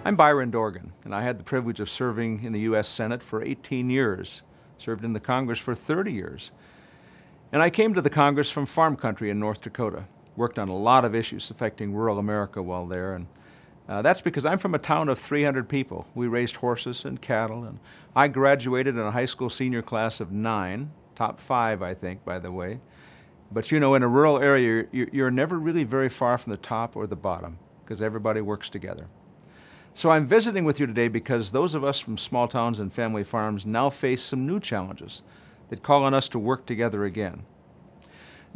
I'm Byron Dorgan, and I had the privilege of serving in the U.S. Senate for 18 years, served in the Congress for 30 years. And I came to the Congress from farm country in North Dakota, worked on a lot of issues affecting rural America while there, and that's because I'm from a town of 300 people. We raised horses and cattle, and I graduated in a high school senior class of 9, top 5, I think, by the way. But you know, in a rural area, you're never really very far from the top or the bottom, because everybody works together. So I'm visiting with you today because those of us from small towns and family farms now face some new challenges that call on us to work together again.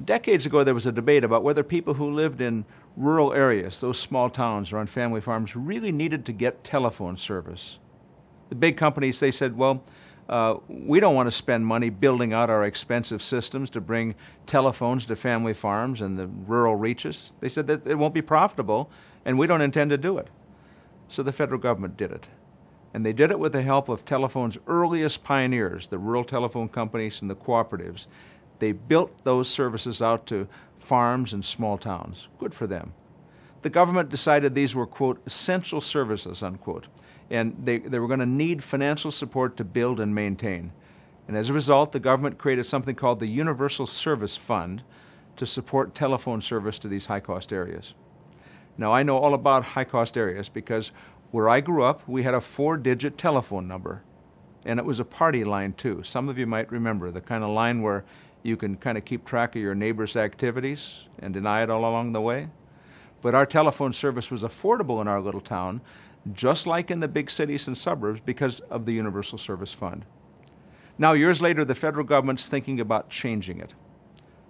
Decades ago, there was a debate about whether people who lived in rural areas, those small towns or on family farms, really needed to get telephone service. The big companies, they said, well, we don't want to spend money building out our expensive systems to bring telephones to family farms and the rural reaches. They said that it won't be profitable, and we don't intend to do it. So the federal government did it. And they did it with the help of telephone's earliest pioneers, the rural telephone companies and the cooperatives. They built those services out to farms and small towns. Good for them. The government decided these were, quote, essential services, unquote, and they were going to need financial support to build and maintain. And as a result, the government created something called the Universal Service Fund to support telephone service to these high-cost areas. Now, I know all about high-cost areas because where I grew up, we had a 4-digit telephone number, and it was a party line, too. Some of you might remember the kind of line where you can kind of keep track of your neighbor's activities and deny it all along the way. But our telephone service was affordable in our little town, just like in the big cities and suburbs, because of the Universal Service Fund. Now, years later, the federal government's thinking about changing it.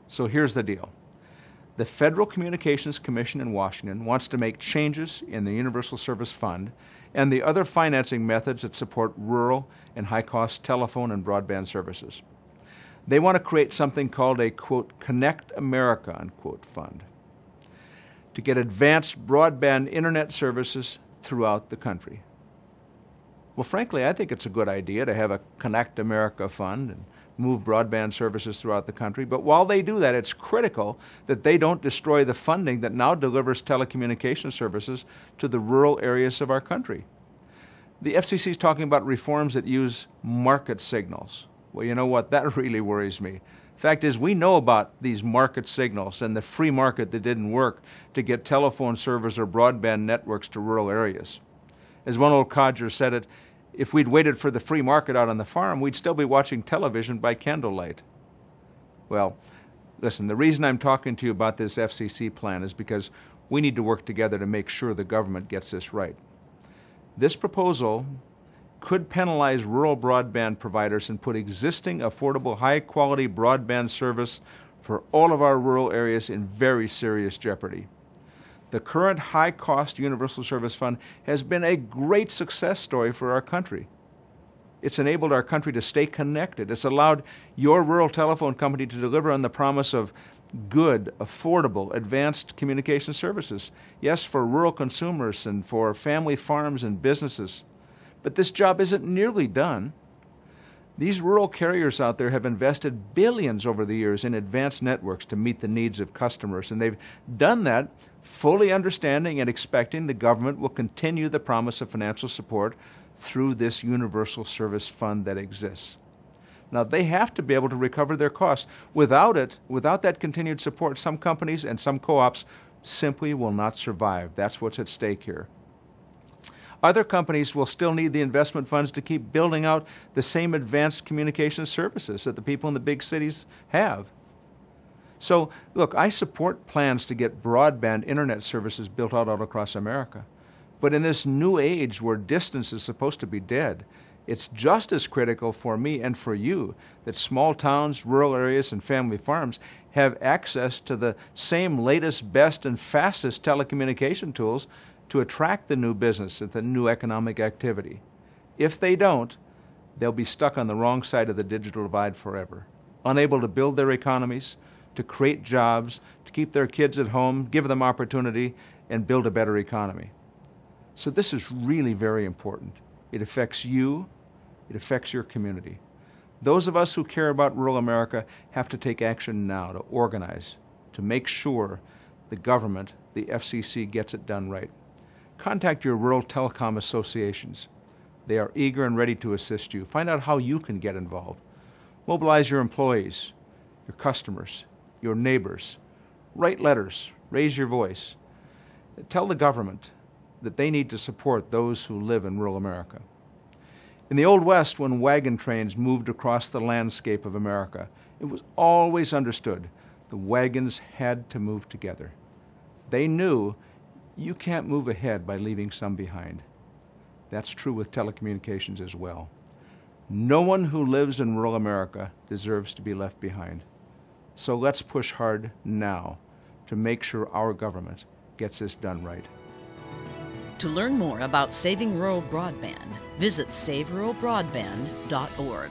So here's the deal. The Federal Communications Commission in Washington wants to make changes in the Universal Service Fund and the other financing methods that support rural and high-cost telephone and broadband services. They want to create something called a, quote, Connect America, unquote, fund to get advanced broadband internet services throughout the country. Well, frankly, I think it's a good idea to have a Connect America fund and move broadband services throughout the country. But while they do that, it's critical that they don't destroy the funding that now delivers telecommunication services to the rural areas of our country. The FCC is talking about reforms that use market signals. Well, you know what? That really worries me. Fact is, we know about these market signals and the free market that didn't work to get telephone servers or broadband networks to rural areas. As one old codger said it, if we'd waited for the free market out on the farm, we'd still be watching television by candlelight. Well, listen, the reason I'm talking to you about this FCC plan is because we need to work together to make sure the government gets this right. This proposal could penalize rural broadband providers and put existing affordable high-quality broadband service for all of our rural areas in very serious jeopardy. The current high-cost Universal Service Fund has been a great success story for our country. It's enabled our country to stay connected. It's allowed your rural telephone company to deliver on the promise of good, affordable, advanced communication services. Yes, for rural consumers and for family farms and businesses. But this job isn't nearly done. These rural carriers out there have invested billions over the years in advanced networks to meet the needs of customers, and they've done that fully understanding and expecting the government will continue the promise of financial support through this Universal Service Fund that exists. Now, they have to be able to recover their costs. Without it, without that continued support, some companies and some co-ops simply will not survive. That's what's at stake here. Other companies will still need the investment funds to keep building out the same advanced communication services that the people in the big cities have. So, look, I support plans to get broadband internet services built out all across America. But in this new age where distance is supposed to be dead, it's just as critical for me and for you that small towns, rural areas, and family farms have access to the same latest, best, and fastest telecommunication tools to attract the new business and the new economic activity. If they don't, they'll be stuck on the wrong side of the digital divide forever, unable to build their economies, to create jobs, to keep their kids at home, give them opportunity, and build a better economy. So this is really very important. It affects you, it affects your community. Those of us who care about rural America have to take action now to organize, to make sure the government, the FCC, gets it done right. contact your rural telecom associations. They are eager and ready to assist you. Find out how you can get involved. Mobilize your employees, your customers, your neighbors. Write letters. Raise your voice. Tell the government that they need to support those who live in rural America. In the Old West, when wagon trains moved across the landscape of America, it was always understood the wagons had to move together. They knew you can't move ahead by leaving some behind. That's true with telecommunications as well. No one who lives in rural America deserves to be left behind. So let's push hard now to make sure our government gets this done right. To learn more about saving rural broadband, visit saveruralbroadband.org.